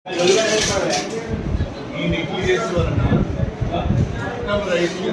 ఈ నెగ్లిజెన్స్ వలన రైతులు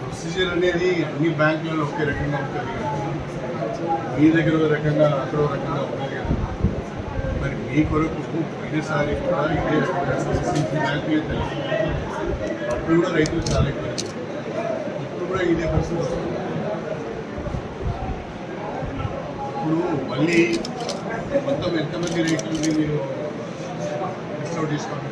ప్రొసీజర్ అనేది అన్ని బ్యాంకులలో ఒకే రకంగా ఉంటుంది కదా, మీ దగ్గర ఒక రకంగా అక్కడ ఒక రకంగా ఉంటుంది కదా. మరి మీ కొరకు పోయినసారి కూడా ఇదే బ్యాంకులే తెలుసు, అప్పుడు కూడా రైతులు చాలా ఎక్కువ, ఇప్పుడు కూడా ఇదే పరిస్థితి వస్తుంది. ఇప్పుడు మళ్ళీ మొత్తం ఎంతమంది రైతులని మీరు డిస్కౌంట్ తీసుకోవాలి?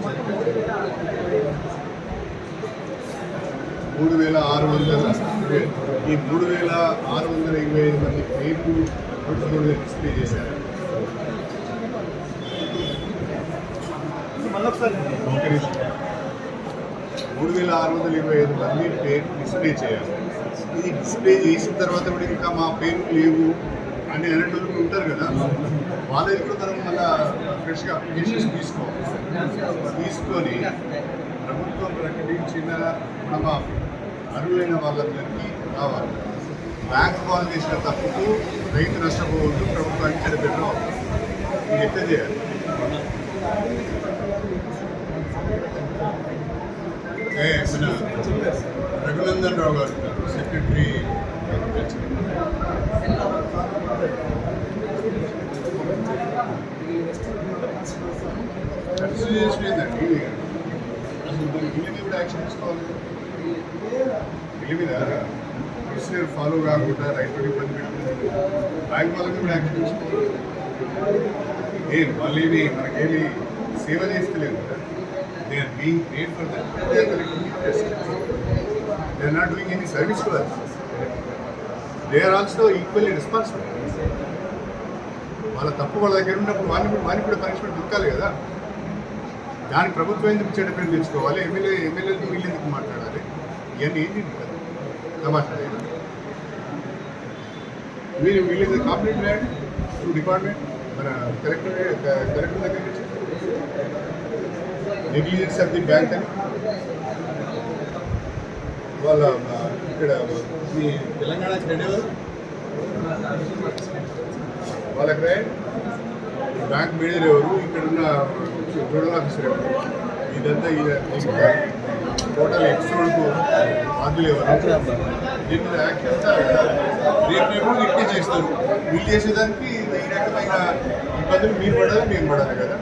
3620 ఈ 3625 మంది రేపు డిస్ప్లే చేశారు. 3625 మంది పేరు డిస్ప్లే చేయాలి. ఇది డిస్ప్లే చేసిన తర్వాత కూడా ఇంకా మా పేరు లేవు అని అనేటోళ్ళు ఉంటారు కదా, వాళ్ళది కూడా మనం మళ్ళీ ఫ్రెష్గా అప్లికేషన్స్ తీసుకొని ప్రభుత్వం ప్రకటించిన రుణమాఫీ అర్హులైన వాళ్ళందరికీ రావాలి. బ్యాంక్ వాళ్ళు చేసిన తప్పుకు రైతు నష్టపోవద్దు, ప్రభుత్వానికి చెడబెట్టడం. ఇది ఎట్లా చేయాలి? మన రఘునందన్ రావు గారు సెక్రటరీ కన్సిడరేషన్ ఏంటండి? అసలు బిల్లు మీద యాక్షన్ తీసుకోవాలి. బిల్లు మీద ప్రొసీజర్ ఫాలో కాకుండా రైతులు ఇబ్బంది పెట్టుకుంటుంది. బ్యాంక్ వాళ్ళకి కూడా యాక్షన్ తీసుకోవాలి. వాళ్ళేమి మనకేమి సేవ చేస్తలేదు కదా. They are being paid for that. They are not doing any service for that. They are also equally responsible. వాళ్ళ తప్పు వాళ్ళ దగ్గర ఉన్నప్పుడు వానికి కూడా పనిష్మెంట్ దొరకాలి కదా. దానికి ప్రభుత్వం ఎందుకు చెడ్డ పేరు తెచ్చుకోవాలి? ఎమ్మెల్యేలతో వీళ్ళు ఎందుకు మాట్లాడాలి? ఇవన్నీ ఏంటి కదా మాట్లాడేది. మీరు వీళ్ళు కాంప్లైంట్ వేయండి టు డిపార్ట్మెంట్, మన కలెక్టర్ దగ్గర నుంచి నెగ్లిజెన్స్ ఆఫ్ ది బ్యాంక్ అని. వాళ్ళ ఇక్కడ మీ తెలంగాణ హెడ్ ఎవరు? వాళ్ళకి రాయండి. బ్యాంక్ మేనేజర్ ఎవరు? ఇక్కడున్న జోనల్ ఆఫీసర్ ఎవరు? ఇదంతా టోటల్ ఎక్స్ట్రోడ్కు బాధ్యులు ఎవరు? దీని మీద యాక్షన్ రేపు ఇట్టే చేస్తారు. వీళ్ళు చేసేదానికి ఈ రకమైన ఇబ్బందులు మీరు పడాలి, మేము పడాలి కదా.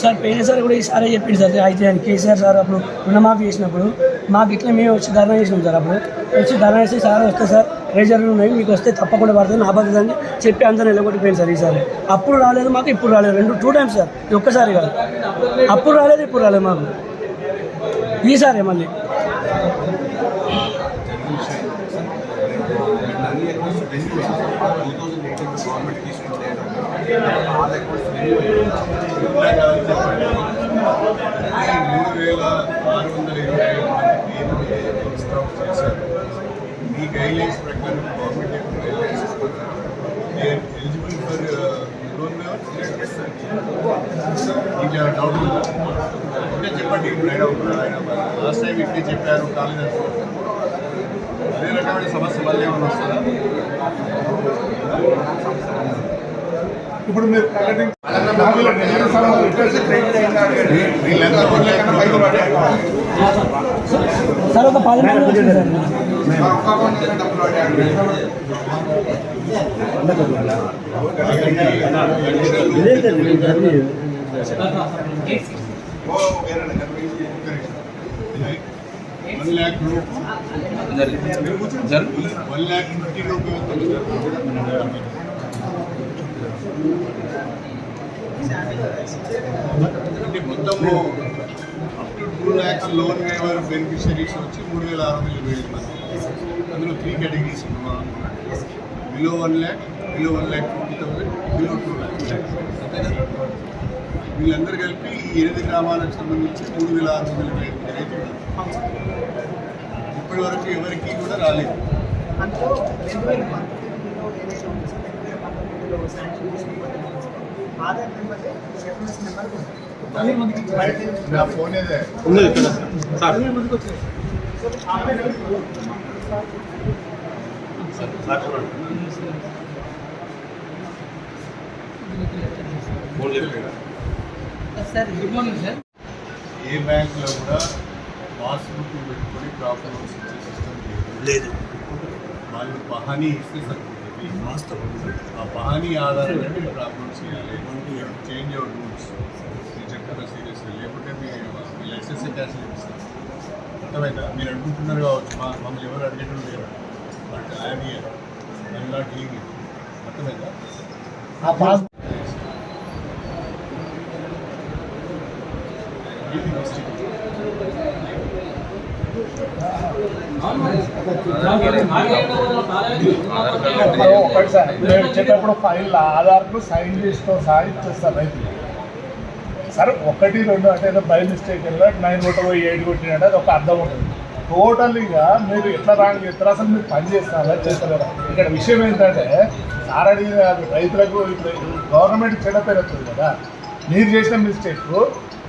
సార్ పోయినసారి కూడా ఈసారి చెప్పింది సార్. అయితే కేసీఆర్ సార్ అప్పుడు రుణమాఫీ చేసినప్పుడు మాకు ఇట్లా మేము వచ్చి ధర్నా చేసినాం సార్. అప్పుడు వచ్చి ధర్నా చేసి సార్ వస్తే సార్ రిజర్వ్లు ఉన్నాయి, మీకు వస్తే తప్పకుండా పడుతుంది నా బాధ్యత అని చెప్పి అందరూ నిలబడిపోయింది సార్. ఈసారి అప్పుడు రాలేదు మాకు, ఇప్పుడు రాలేదు. 2 టైమ్స్ సార్, ఒక్కసారి కాదు. అప్పుడు రాలేదు, ఇప్పుడు రాలేదు మాకు. ఈసారి మళ్ళీ ఈ గైడ్లైన్స్ ప్రకారం గవర్నమెంట్ ఎలిజిబుల్ ఫర్ లోన్ ఇంకా డౌట్ ఉంటే చెప్పండి. ఇప్పుడు ఆయన లాస్ట్ టైం ఇట్లే చెప్పారు కాలేజ్, అదే రకమైన సమస్య మళ్ళీ ఏమైనా వస్తుందా? ఇప్పుడు మీరు వీళ్ళంతా సార్ ఒక 10 మంది వచ్చింది సార్ 1,50,000 అంటే మొత్తము up to 2 lakhs loan waiver beneficiaries వచ్చి 3,620 మంది. అందులో 3 categories below 1 lakh, below 1,50,000, below 2 lakhs. వీళ్ళందరూ కలిపి ఈ 8 గ్రామాలకు సంబంధించి 3,620 రైతులు ఇప్పటి వరకు ఎవరికి కూడా రాలేదు. నా ఫోన్ ఏదే సార్ గుడ్ మార్నింగ్ సార్. ఏ బ్యాంకులో కూడా పాస్బుక్ పెట్టుకొని ప్రాపర్ లోన్స్ ఇచ్చే సిస్టమ్ లేదు. వాళ్ళు పహానీ ఇస్తే సరిపోతుంది. ఆ పహానీ ఆధారంగా మీరు ప్రాపర్ లోన్స్ చేయాలి. Change your rules. నేను చెప్తున్నా సీరియస్గా, లేకుంటే మీ లైసెన్స్ క్యాన్సిల్ చేస్తారు. అర్థమైందా? మీరు అనుకుంటున్నారు కావచ్చు మమ్మల్ని ఎవరు అడిగేటం లేరు, but I'm here, I'm not dealing it. అర్థమైందా? ఒకటి సార్ మేము ఇచ్చేటప్పుడు ఫైల్ ఆధార్కు సైన్ చేస్తూ సహా ఇచ్చేస్తారు రైతులు. సరే 1, 2 అంటే ఏదో బై మిస్టేక్ వెళ్ళి 9 కొట్టబోయి 8 కొట్టినట్టు అది ఒక అర్థం ఉంటుంది. టోటల్గా మీరు ఎట్లా రాంగ్ చేస్తారు, అసలు మీరు పని చేస్తారా చేస్తారా? ఇక్కడ విషయం ఏంటంటే సార్ అడిగిన రైతులకు గవర్నమెంట్ చెడ్డ పేరు వస్తుంది కదా. మీరు చేసిన మిస్టేక్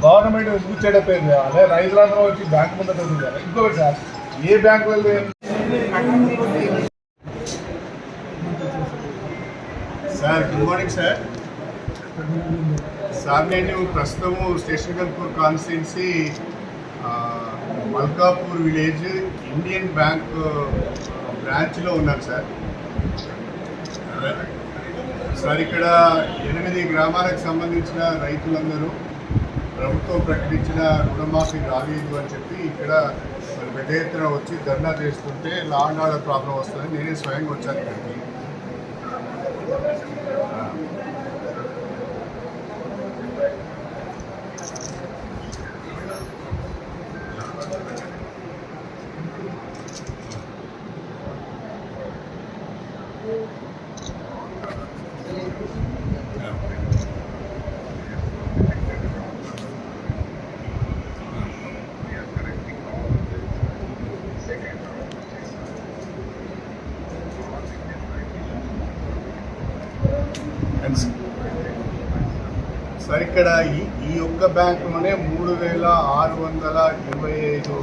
గవర్నమెంట్ ఎందుకు చెడ్డ పేరు తేవాలి? రైతులందరూ వచ్చి బ్యాంక్ ముందర కదా. ఇంకొకటి సార్, ఏ బ్యాంకు వెళ్ళి sir good morning sir. Sir నేను ప్రస్తుతము Station Ghanpur constituency Malkapur village Indian Bank బ్రాంచ్లో ఉన్నాను సార్. సార్ ఇక్కడ 8 గ్రామాలకు సంబంధించిన రైతులందరూ ప్రభుత్వం ప్రకటించిన రుణమాఫీ రాలేదు అని చెప్పి ఇక్కడ మరి పెద్ద ఎత్తున వచ్చి ధర్నా చేస్తుంటే లా అండ్ ఆర్డర్ ప్రాబ్లం వస్తుందని నేనే స్వయంగా వచ్చాను ఇక్కడికి. సార్ ఇక్కడ ఈ ఒక్క బ్యాంకులోనే 3,625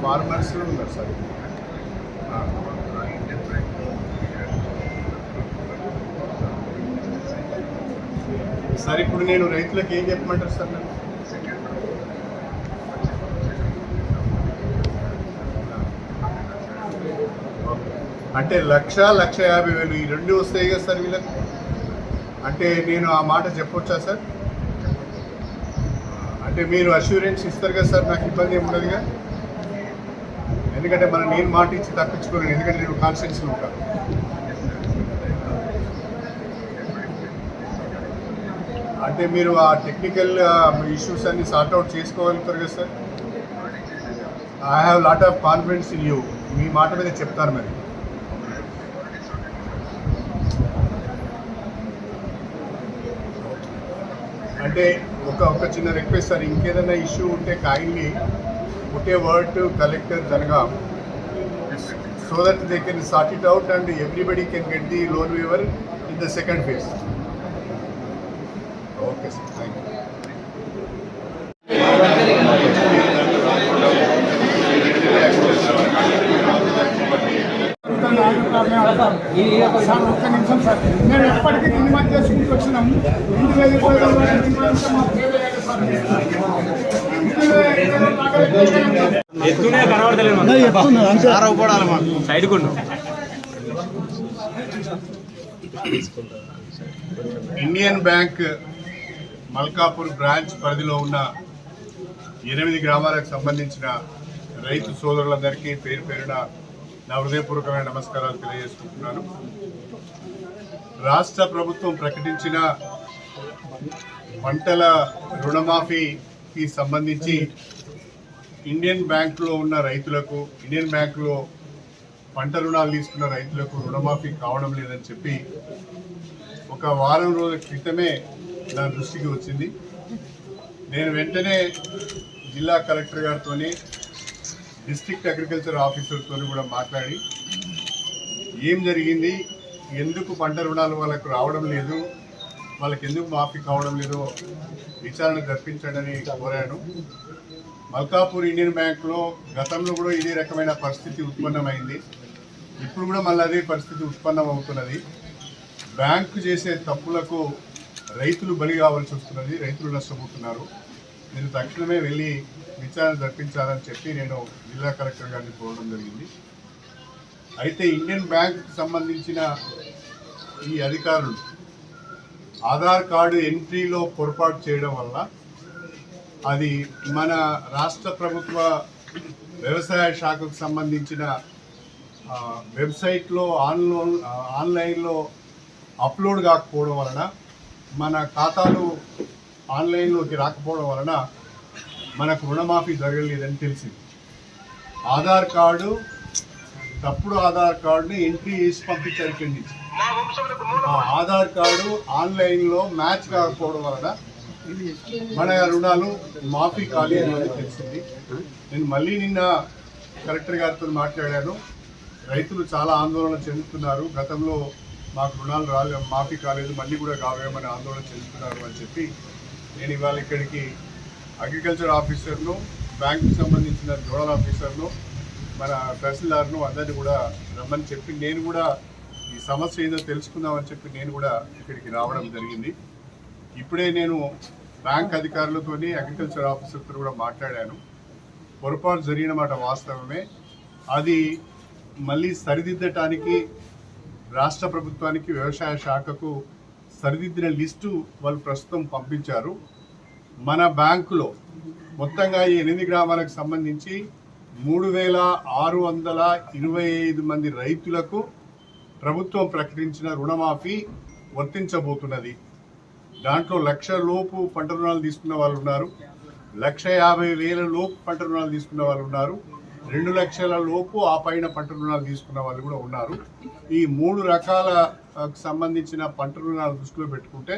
ఫార్మర్స్ ఉన్నారు సార్. సార్ ఇప్పుడు నేను రైతులకు ఏం చెప్పమంటారు సార్? నన్ను అంటే 1,50,000 ఈ రెండు వస్తాయి కదా సార్ వీళ్ళకి. అంటే నేను ఆ మాట చెప్పొచ్చా సార్? అంటే మీరు అష్యూరెన్స్ ఇస్తారు కదా సార్, నాకు ఇబ్బంది ఏమి ఉండదుగా. ఎందుకంటే నేను మాట ఇచ్చి తప్పించుకోలేను, ఎందుకంటే నేను కాన్స్టిట్యూన్సీలో ఉంటాను. అంటే మీరు ఆ టెక్నికల్ ఇష్యూస్ అన్ని సార్ట్అవుట్ చేసుకోగలుగుతారు కదా sir. I have lot of confidence in you. మీ మాట మీద చెప్తారు మరి. అంటే ఒక చిన్న రిక్వెస్ట్ సార్, ఇంకేదైనా ఇష్యూ ఉంటే kindly put a word to collector Jangaon so that they can sort it out and everybody can get the loan waiver in the second phase. Okay sir, thank you. Sir ఒక్క నిమిషం sir, మేము ఎప్పటికీ నిర్మాణం చేసుకుంటూ వచ్చినాము. 2020 మా పేరు సార్ ఎత్తునే కనబడతలేదు సైడ్ కొండు. ఇండియన్ బ్యాంక్ మల్కాపూర్ బ్రాంచ్ పరిధిలో ఉన్న 8 గ్రామాలకు సంబంధించిన రైతు సోదరులందరికీ పేరు పేరున నా హృదయపూర్వకమైన నమస్కారాలు తెలియజేసుకుంటున్నాను. రాష్ట్ర ప్రభుత్వం ప్రకటించిన పంటల రుణమాఫీకి సంబంధించి ఇండియన్ బ్యాంకులో ఉన్న రైతులకు, ఇండియన్ బ్యాంకులో పంట రుణాలు తీసుకున్న రైతులకు రుణమాఫీ కావడం లేదని చెప్పి ఒక వారం రోజుల క్రితమే నా దృష్టికి వచ్చింది. నేను వెంటనే జిల్లా కలెక్టర్ గారితో, డిస్ట్రిక్ట్ అగ్రికల్చర్ ఆఫీసర్తో కూడా మాట్లాడి ఏం జరిగింది, ఎందుకు పంట రుణాలు వాళ్ళకు రావడం లేదు, వాళ్ళకి ఎందుకు మాఫీ కావడం లేదో విచారణ జరిపించండి అని కోరాను. మల్కాపూర్ ఇండియన్ బ్యాంకులో గతంలో కూడా ఇదే రకమైన పరిస్థితి ఉత్పన్నమైంది. ఇప్పుడు కూడా మళ్ళీ అదే పరిస్థితి ఉత్పన్నం అవుతున్నది. బ్యాంకు చేసే తప్పులకు రైతులు బలి కావాల్సి వస్తున్నది, రైతులు నష్టపోతున్నారు. నేను తక్షణమే వెళ్ళి విచారణ జరిపించాలని చెప్పి నేను జిల్లా కలెక్టర్ గారిని కోరడం జరిగింది. అయితే ఇండియన్ బ్యాంకుకు సంబంధించిన ఈ అధికారులు ఆధార్ కార్డు ఎంట్రీలో పొరపాటు చేయడం వల్ల అది మన రాష్ట్ర ప్రభుత్వ వ్యవసాయ శాఖకు సంబంధించిన వెబ్సైట్లో ఆన్లైన్లో అప్లోడ్ కాకపోవడం వలన, మన ఖాతాలు ఆన్లైన్లోకి రాకపోవడం వలన మనకు రుణమాఫీ జరగలేదని తెలిసింది. ఆధార్ కార్డు, తప్పుడు ఆధార్ కార్డుని ఎంట్రీ చేసి పంపించారు ఇక్కడి నుంచి. ఆ ఆధార్ కార్డు ఆన్లైన్లో మ్యాచ్ కాకపోవడం వలన మన రుణాలు మాఫీ కాలేదు అని తెలిసింది. నేను మళ్ళీ నిన్న కలెక్టర్ గారితో మాట్లాడాను. రైతులు చాలా ఆందోళన చెందుతున్నారు, గతంలో మాకు రుణాలు మాఫీ కాలేదు, మళ్ళీ కూడా కావేమని ఆందోళన చెందుతున్నారు అని చెప్పి నేను ఇవాళ ఇక్కడికి అగ్రికల్చర్ ఆఫీసర్ను, బ్యాంకుకి సంబంధించిన జోనల్ ఆఫీసర్ను, మన తహసీల్దార్ను అందరినీ కూడా రమ్మని చెప్పి నేను కూడా ఈ సమస్య ఏదో తెలుసుకుందామని చెప్పి నేను కూడా ఇక్కడికి రావడం జరిగింది. ఇప్పుడే నేను బ్యాంక్ అధికారులతో, అగ్రికల్చర్ ఆఫీసర్తో కూడా మాట్లాడాను. పొరపాటు జరిగిన మాట వాస్తవమే. అది మళ్ళీ సరిదిద్దటానికి రాష్ట్ర ప్రభుత్వానికి, వ్యవసాయ శాఖకు సరిదిద్దిన లిస్టు వాళ్ళు ప్రస్తుతం పంపించారు. మన బ్యాంకులో మొత్తంగా ఈ 8 గ్రామాలకు సంబంధించి 3625 మంది రైతులకు ప్రభుత్వం ప్రకటించిన రుణమాఫీ వర్తించబోతున్నది. దాంట్లో 1,00,000 లోపు పంట రుణాలు తీసుకున్న వాళ్ళు ఉన్నారు, 1,50,000 లోపు పంట రుణాలు తీసుకున్న వాళ్ళు ఉన్నారు, 2 లక్షల లోపు ఆ పైన పంట రుణాలు తీసుకున్న వాళ్ళు కూడా ఉన్నారు. ఈ 3 రకాల సంబంధించిన పంట రుణాలు దృష్టిలో పెట్టుకుంటే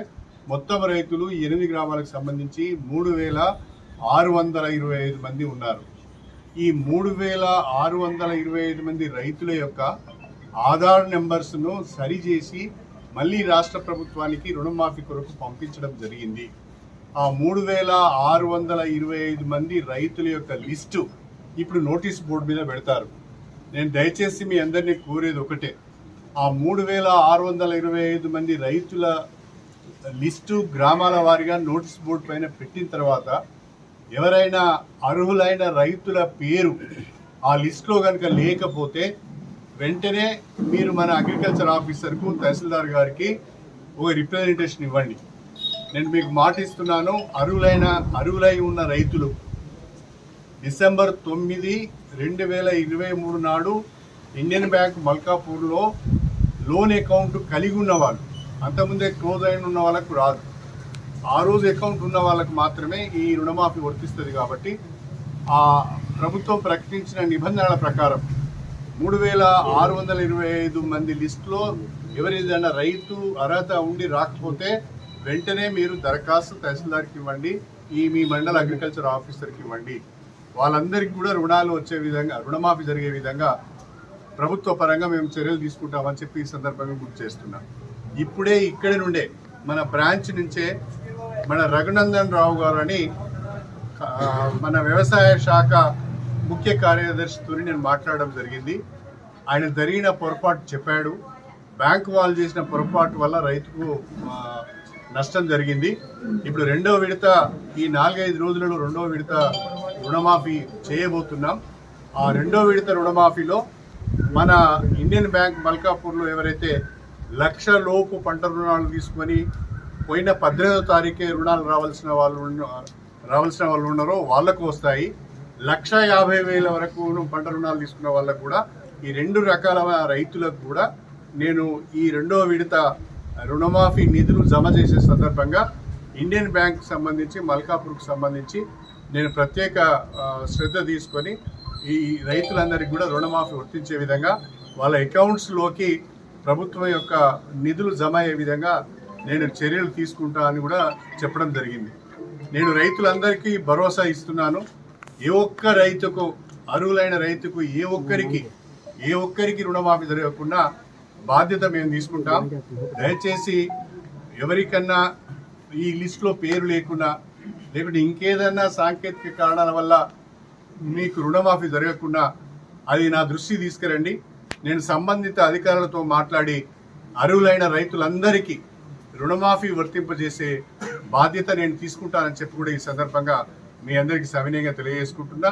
మొత్తం రైతులు ఈ 8 గ్రామాలకు సంబంధించి 3,625 మంది ఉన్నారు. ఈ 3,625 మంది రైతుల యొక్క ఆధార్ నెంబర్స్ను సరిచేసి మళ్ళీ రాష్ట్ర ప్రభుత్వానికి రుణమాఫీ కొరకు పంపించడం జరిగింది. ఆ 3,625 మంది రైతుల యొక్క లిస్టు ఇప్పుడు నోటీస్ బోర్డు మీద పెడతారు. నేను దయచేసి మీ అందరినీ కోరేది ఒకటే, ఆ 3,625 మంది రైతుల లిస్టు గ్రామాల వారీగా నోటీస్ బోర్డు పైన పెట్టిన తర్వాత ఎవరైనా అర్హులైన రైతుల పేరు ఆ లిస్టులో కనుక లేకపోతే వెంటనే మీరు మన అగ్రికల్చర్ ఆఫీసర్కు, తహసీల్దార్ గారికి ఒక రిప్రజెంటేషన్ ఇవ్వండి. నేను మీకు మాట ఇస్తున్నాను, అర్హులై ఉన్న రైతులు డిసెంబర్ 9, 2023 నాడు ఇండియన్ బ్యాంక్ మల్కాపూర్లో లోన్ అకౌంట్ కలిగి ఉన్నవాళ్ళు, అంతకుముందే క్లోజ్ అయిన ఉన్న వాళ్ళకు రాదు, ఆ రోజు అకౌంట్ ఉన్న వాళ్ళకు మాత్రమే ఈ రుణమాఫీ వర్తిస్తుంది. కాబట్టి ఆ ప్రభుత్వం ప్రకటించిన నిబంధనల ప్రకారం 3,625 మంది లిస్టులో ఎవరిదైనా రైతు అర్హత ఉండి రాకపోతే వెంటనే మీరు దరఖాస్తు తహసీల్దార్కి ఇవ్వండి, మీ మండల అగ్రికల్చర్ ఆఫీసర్కి ఇవ్వండి. వాళ్ళందరికీ కూడా రుణాలు వచ్చే విధంగా, రుణమాఫీ జరిగే విధంగా ప్రభుత్వ పరంగా మేము చర్యలు తీసుకుంటామని చెప్పి ఈ సందర్భంగా గుర్తు చేస్తున్నాం. ఇప్పుడే ఇక్కడి నుండే మన బ్రాంచ్ నుంచే మన రఘునందన్ రావు గారు అని మన వ్యవసాయ శాఖ ముఖ్య కార్యదర్శితో నేను మాట్లాడడం జరిగింది. ఆయన జరిగిన పొరపాటు చెప్పాడు. బ్యాంకు వాళ్ళు చేసిన పొరపాటు వల్ల రైతుకు నష్టం జరిగింది. ఇప్పుడు రెండవ విడత ఈ 4-5 రోజులలో రెండవ విడత రుణమాఫీ చేయబోతున్నాం. ఆ రెండవ విడత రుణమాఫీలో మన ఇండియన్ బ్యాంక్ మల్కాపూర్లో ఎవరైతే 1,00,000 లోపు పంట రుణాలు తీసుకొని పోయిన 18వ తారీఖే రుణాలు రావాల్సిన వాళ్ళు ఉన్నారో వాళ్ళకు వస్తాయి. 1,50,000 వరకు పంట రుణాలు తీసుకున్న వాళ్ళకు కూడా, ఈ 2 రకాల రైతులకు కూడా నేను ఈ రెండవ విడత రుణమాఫీ నిధులు జమ చేసే సందర్భంగా ఇండియన్ బ్యాంక్ సంబంధించి మల్కాపూర్కు సంబంధించి నేను ప్రత్యేక శ్రద్ధ తీసుకొని ఈ రైతులందరికీ కూడా రుణమాఫీ వర్తించే విధంగా వాళ్ళ అకౌంట్స్లోకి ప్రభుత్వం యొక్క నిధులు జమ అయ్యే విధంగా నేను చర్యలు తీసుకుంటా అని కూడా చెప్పడం జరిగింది. నేను రైతులందరికీ భరోసా ఇస్తున్నాను. ఏ ఒక్క రైతుకు, అర్హులైన రైతుకు ఏ ఒక్కరికి రుణమాఫీ జరగకుండా బాధ్యత మేము తీసుకుంటాం. దయచేసి ఎవరికన్నా ఈ లిస్టులో పేరు లేకుండా, లేకుంటే ఇంకేదన్నా సాంకేతిక కారణాల వల్ల మీకు రుణమాఫీ జరగకుండా అది నా దృష్టి తీసుకురండి. నేను సంబంధిత అధికారులతో మాట్లాడి అర్హులైన రైతులందరికీ రుణమాఫీ వర్తింపజేసే బాధ్యత నేను తీసుకుంటానని చెప్పి కూడా ఈ సందర్భంగా మీ అందరికీ సవినయంగా తెలియజేసుకుంటున్నా.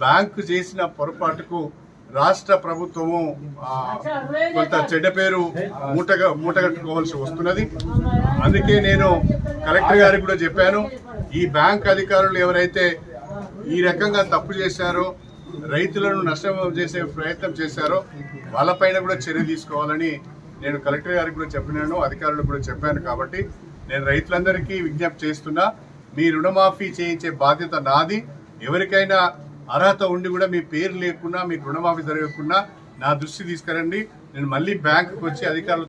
బ్యాంకు చేసిన పొరపాటుకు రాష్ట్ర ప్రభుత్వము కొంత చెడ్డ పేరు మూటగట్టుకోవాల్సి వస్తున్నది. అందుకే నేను కలెక్టర్ గారికి కూడా చెప్పాను, ఈ బ్యాంక్ అధికారులు ఎవరైతే ఈ రకంగా తప్పు చేశారో, రైతులను నష్టం చేసే ప్రయత్నం చేశారో వాళ్ళపైన కూడా చర్య తీసుకోవాలని నేను కలెక్టర్ గారికి కూడా చెప్పినాను, అధికారులకు కూడా చెప్పాను. కాబట్టి నేను రైతులందరికీ విజ్ఞప్తి చేస్తున్నా, మీ రుణమాఫీ చేయించే బాధ్యత నాది. ఎవరికైనా అర్హత ఉండి కూడా మీ పేరు లేకున్నా, మీకు రుణమాఫీ జరగకుండా నా దృష్టి తీసుకురండి. నేను మళ్ళీ బ్యాంకుకి వచ్చి అధికారులు